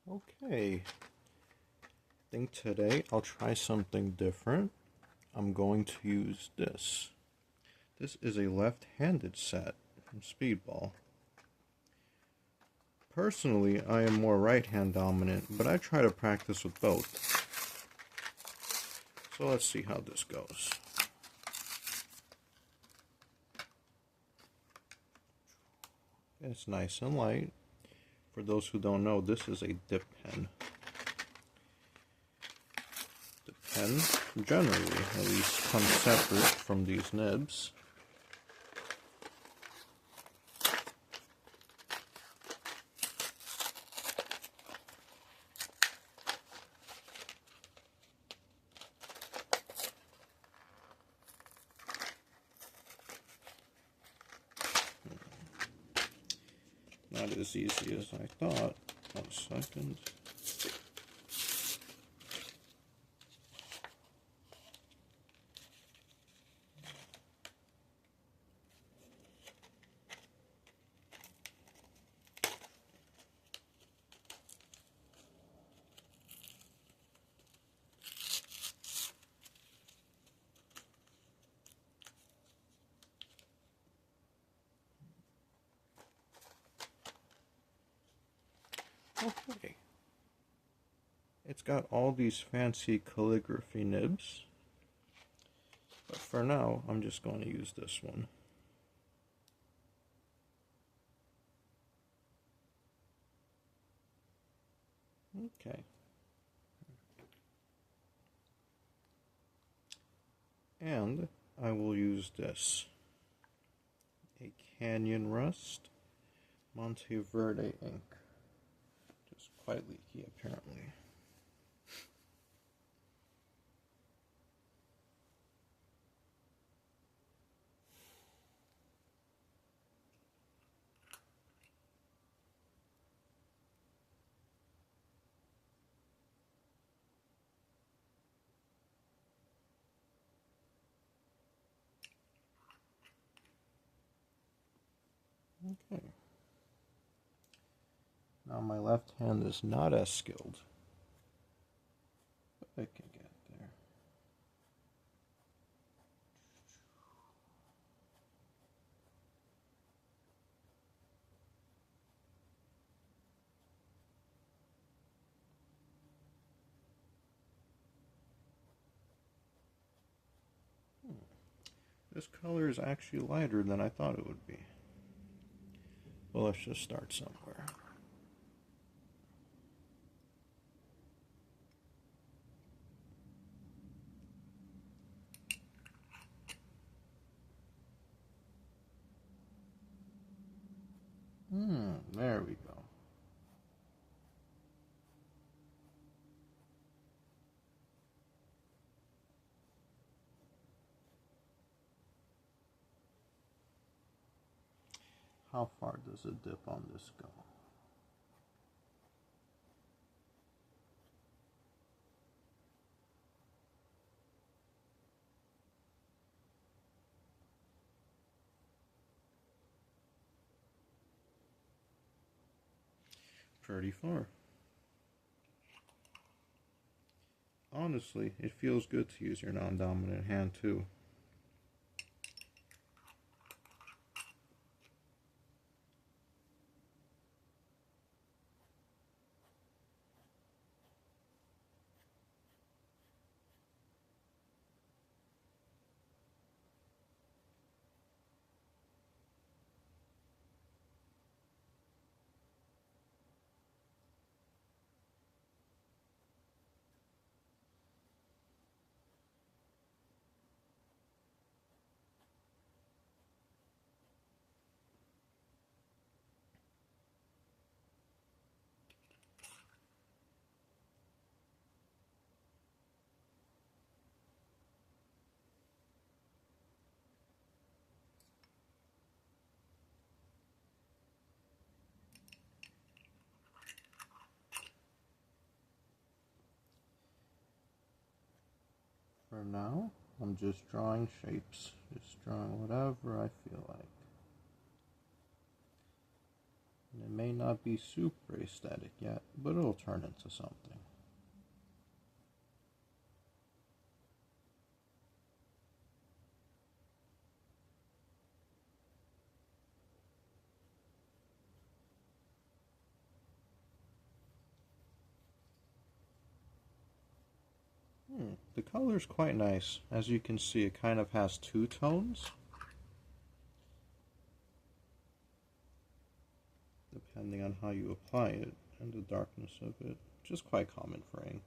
Okay, I think today I'll try something different. I'm going to use this. This is a left-handed set from Speedball. Personally, I am more right-hand dominant, but I try to practice with both. So let's see how this goes. It's nice and light. For those who don't know, this is a dip pen. The pen, generally, at least, comes separate from these nibs. Not as easy as I thought. 1 second. Okay. It's got all these fancy calligraphy nibs. But for now, I'm just going to use this one. Okay. And I will use this. A Canyon Rust Monteverde ink. Just quite leaky, apparently. Okay. Now my left hand is not as skilled, but I can get there. This color is actually lighter than I thought it would be. Well, let's just start somewhere. There we go. How far does a dip on this go? Pretty far. Honestly, it feels good to use your non-dominant hand too. For now, I'm just drawing shapes, just drawing whatever I feel like. It may not be super aesthetic yet, but it'll turn into something. The color is quite nice. As you can see, it kind of has two tones, depending on how you apply it and the darkness of it, which is quite common for ink.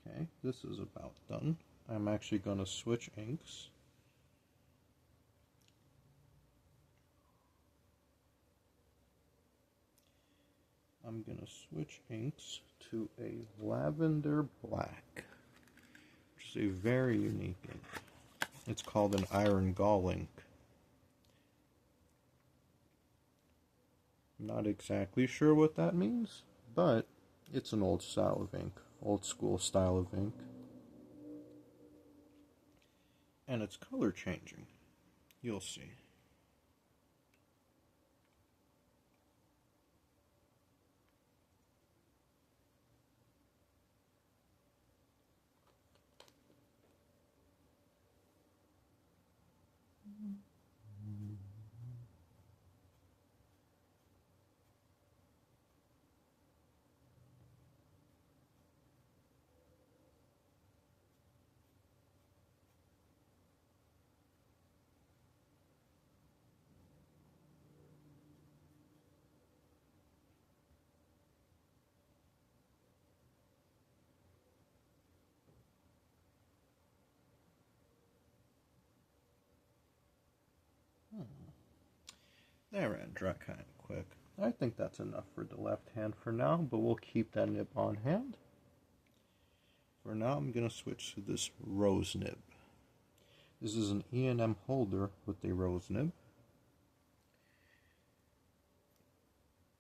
Okay, this is about done. I'm actually going to switch inks. I'm going to switch inks to a lavender black, which is a very unique ink. It's called an iron gall ink. Not exactly sure what that means, but it's an old style of ink, old school style of ink. And it's color changing. You'll see. That ran dry kind of quick. I think that's enough for the left hand for now, but we'll keep that nib on hand. For now, I'm going to switch to this rose nib. This is an E&M holder with a rose nib.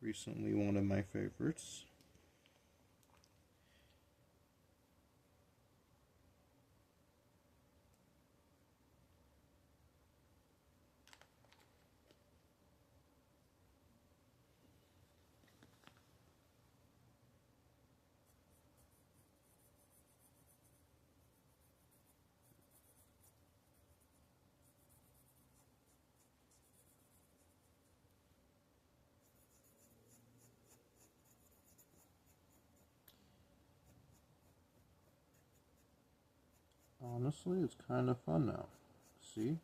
Recently one of my favorites. Honestly, it's kind of fun now. See?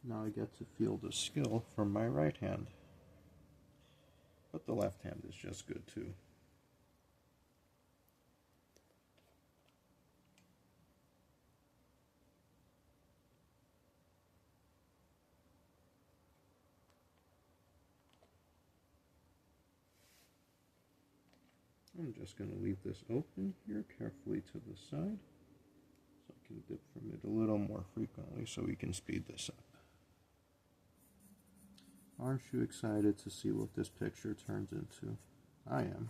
Now I get to feel the skill from my right hand. But the left hand is just good too. I'm just going to leave this open here carefully to the side so I can dip from it a little more frequently so we can speed this up. Aren't you excited to see what this picture turns into? I am.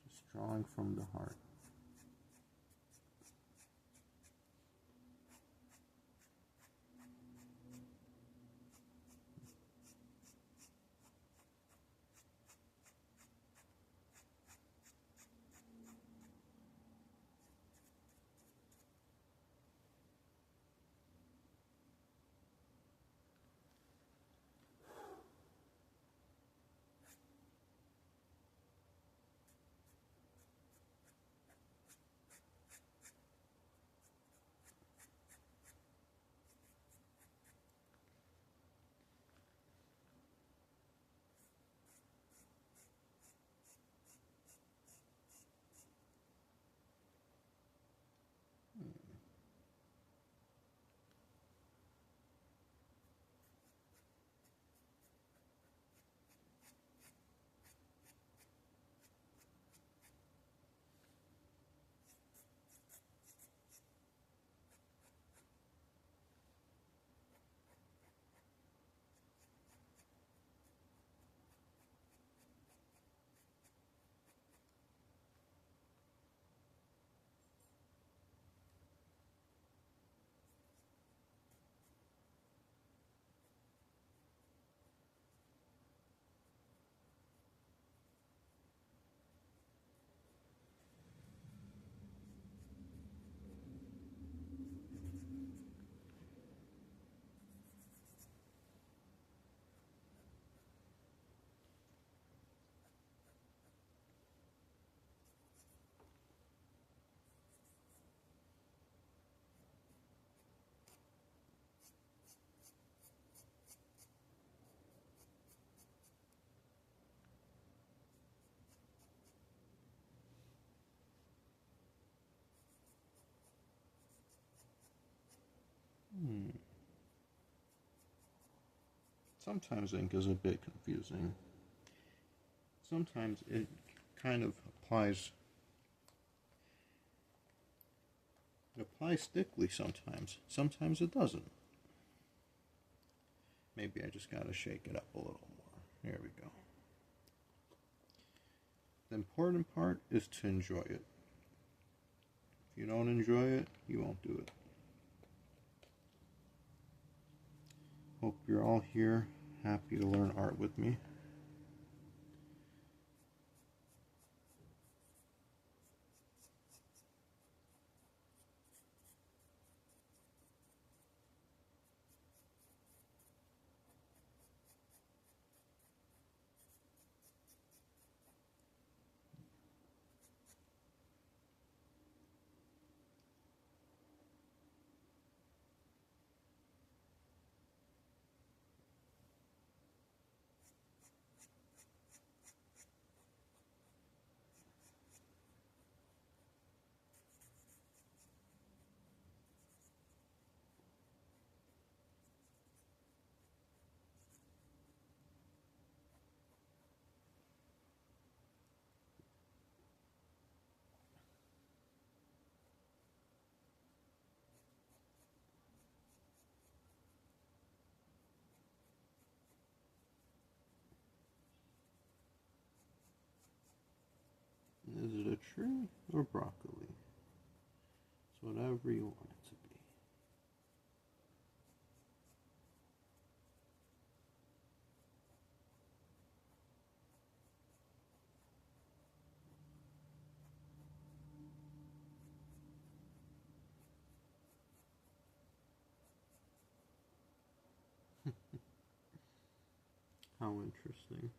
Just drawing from the heart. Sometimes ink is a bit confusing. Sometimes it kind of applies thickly sometimes it doesn't. Maybe I just gotta shake it up a little more. There we go. The important part is to enjoy it. If you don't enjoy it, you won't do it. Hope you're all here, happy to learn art with me. Is it a tree or broccoli? It's whatever you want it to be. How interesting.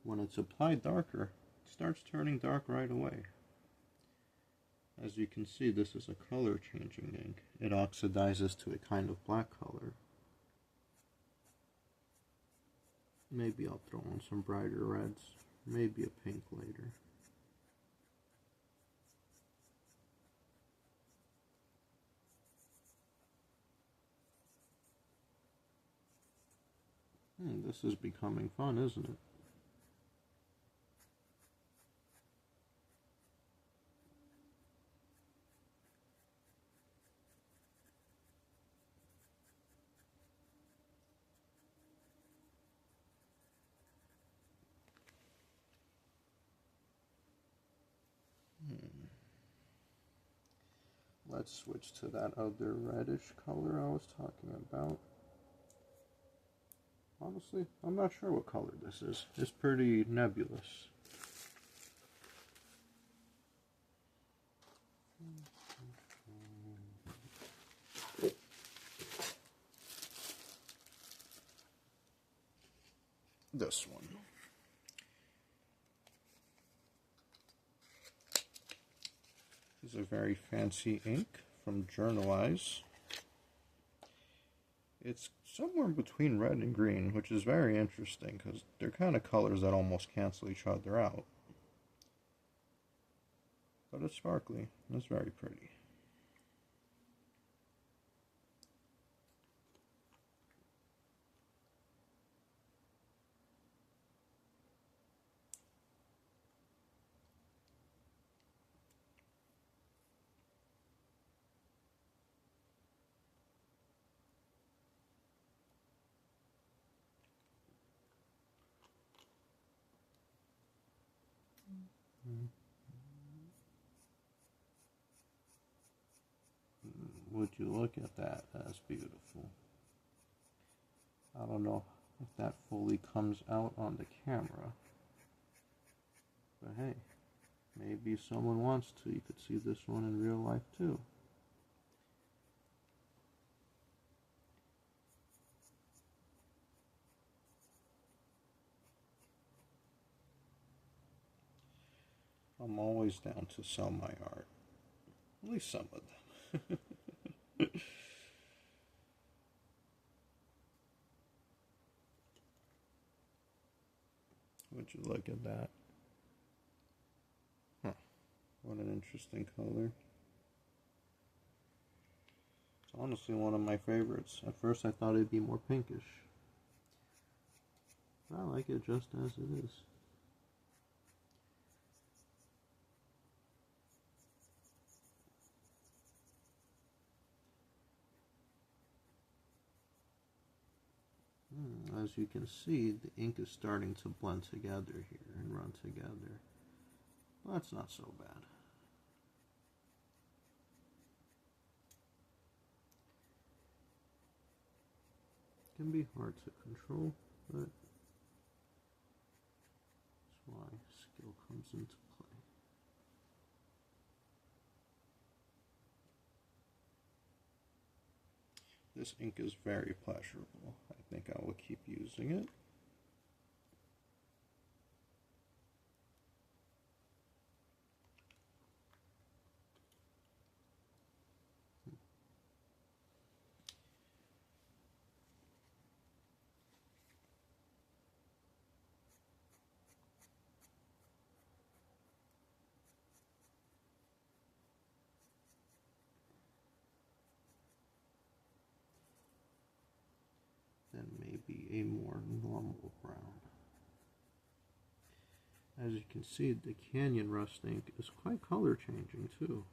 When it's applied darker, it starts turning dark right away. As you can see, this is a color changing ink. It oxidizes to a kind of black color. Maybe I'll throw in some brighter reds, maybe a pink later. This is becoming fun, isn't it? Let's switch to that other reddish color I was talking about. Honestly, I'm not sure what color this is. It's pretty nebulous. This one. This is a very fancy ink from Journalize. It's somewhere between red and green, which is very interesting because they're kind of colors that almost cancel each other out. But it's sparkly. It's very pretty. Would you look at that? That's beautiful. I don't know if that fully comes out on the camera. But hey, maybe someone wants to. You could see this one in real life too. I'm always down to sell my art. At least some of them. Would you look at that? Huh. What an interesting color. It's Honestly, one of my favorites. At first I thought it'd be more pinkish. I like it just as it is. As you can see, the ink is starting to blend together here and run together. Well, that's not so bad. It can be hard to control, but that's why skill comes into play. This ink is very pleasurable. I think I will keep using it. Then maybe a more normal brown. As you can see, the Canyon Rust ink is quite color changing too.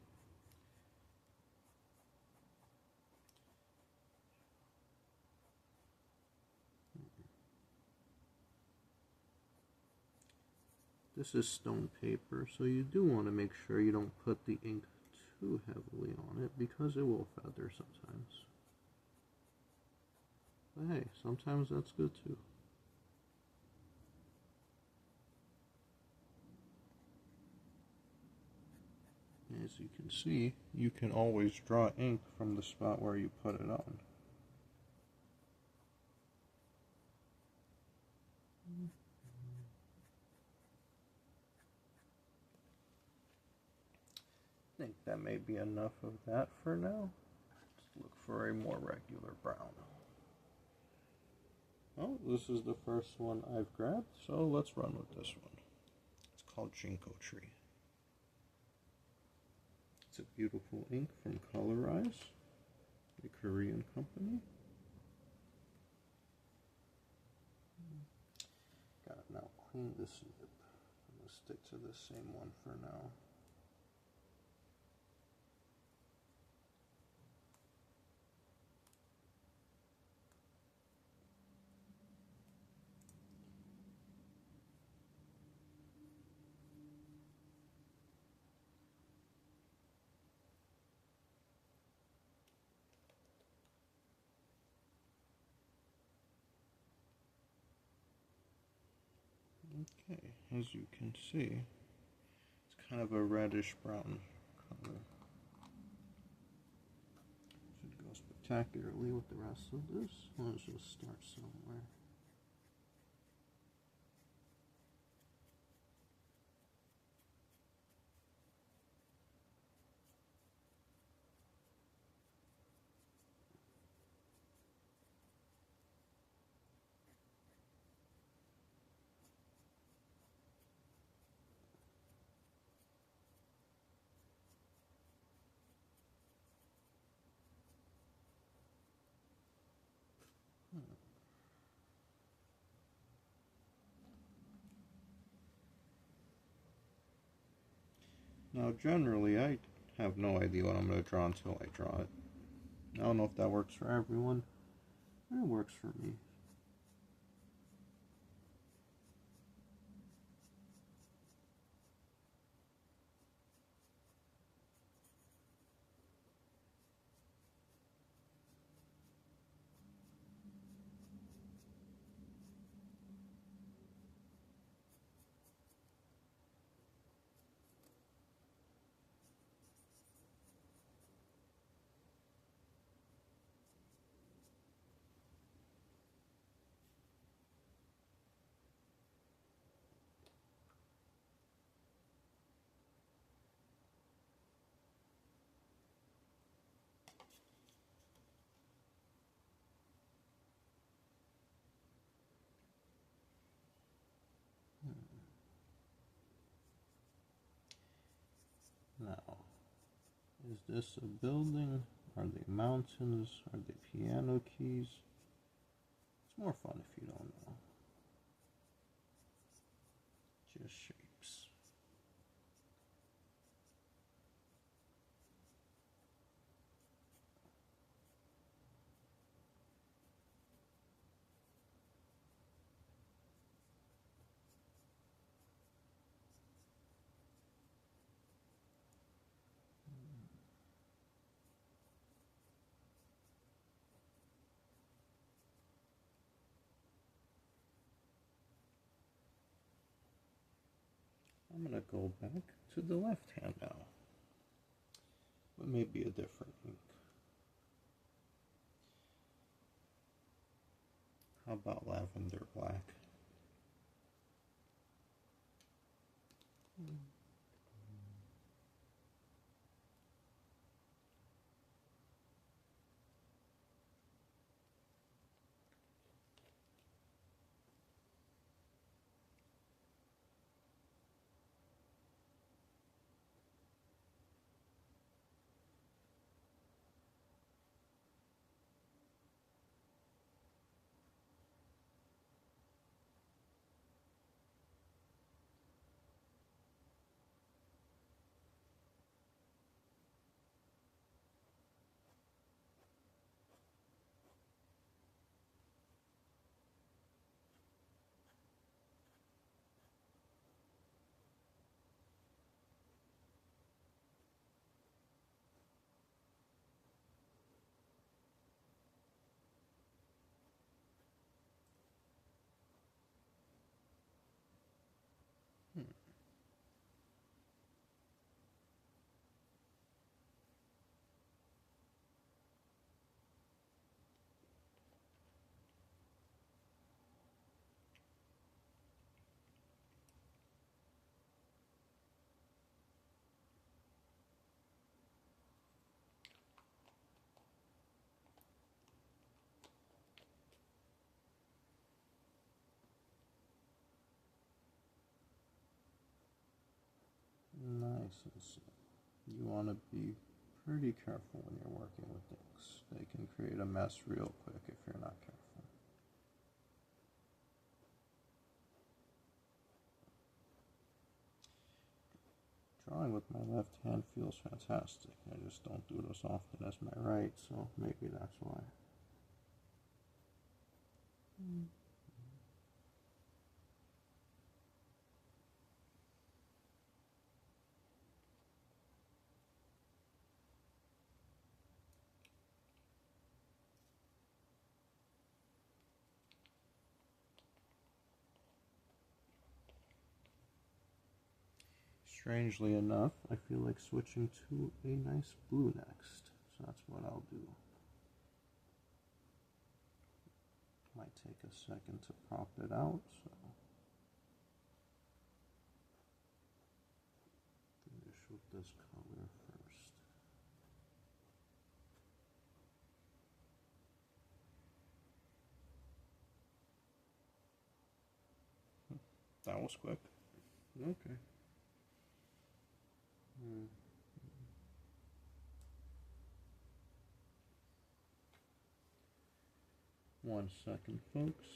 This is stone paper, so you do want to make sure you don't put the ink too heavily on it because it will feather sometimes. But hey, sometimes that's good too. As you can see, you can always draw ink from the spot where you put it on. I think that may be enough of that for now. Let's look for a more regular brown. Oh, this is the first one I've grabbed, so let's run with this one. It's called Ginkgo Tree. It's a beautiful ink from Colorize, a Korean company. Gotta now clean this nib. I'm gonna stick to the same one for now. Okay, as you can see, it's kind of a reddish brown color. Should go spectacularly with the rest of this. Let's just start somewhere. Now, generally, I have no idea what I'm going to draw until I draw it. I don't know if that works for everyone, but it works for me. Now, is this a building? Are they mountains? Are they piano keys? It's more fun if you don't know. Just shapes. I'm going to go back to the left hand now, but maybe a different ink. How about lavender black? Nice and slow. You want to be pretty careful when you're working with inks. They can create a mess real quick if you're not careful. Drawing with my left hand feels fantastic. I just don't do it as often as my right, so maybe that's why. Strangely enough, I feel like switching to a nice blue next, so that's what I'll do. Might take a second to prop it out, so finish with this color first. That was quick. Okay. 1 second, folks.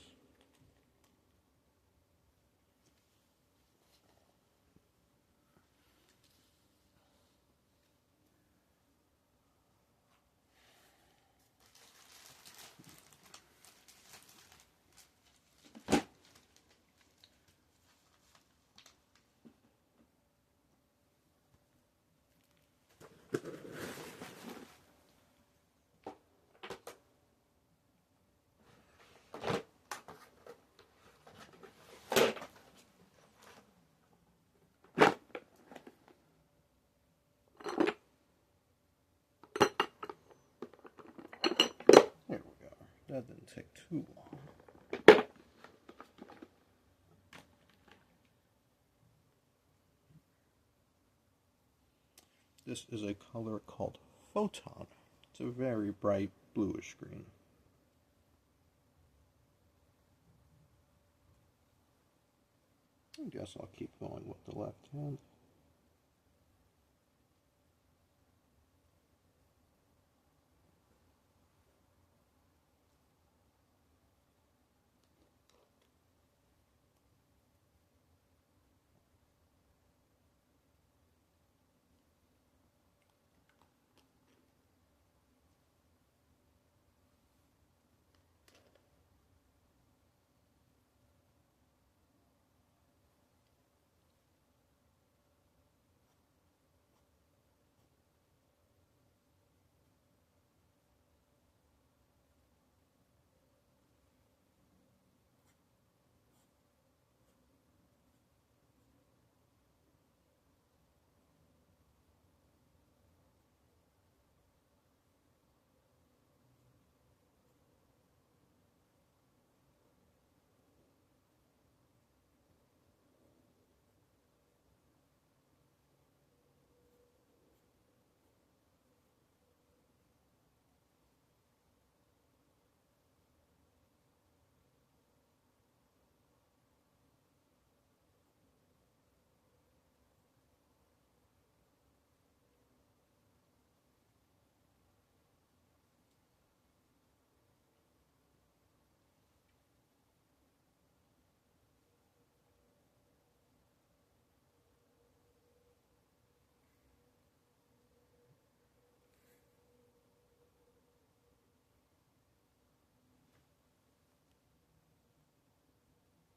There we go. That didn't take too long. This is a color called Photon. It's a very bright bluish green. I guess I'll keep going with the left hand.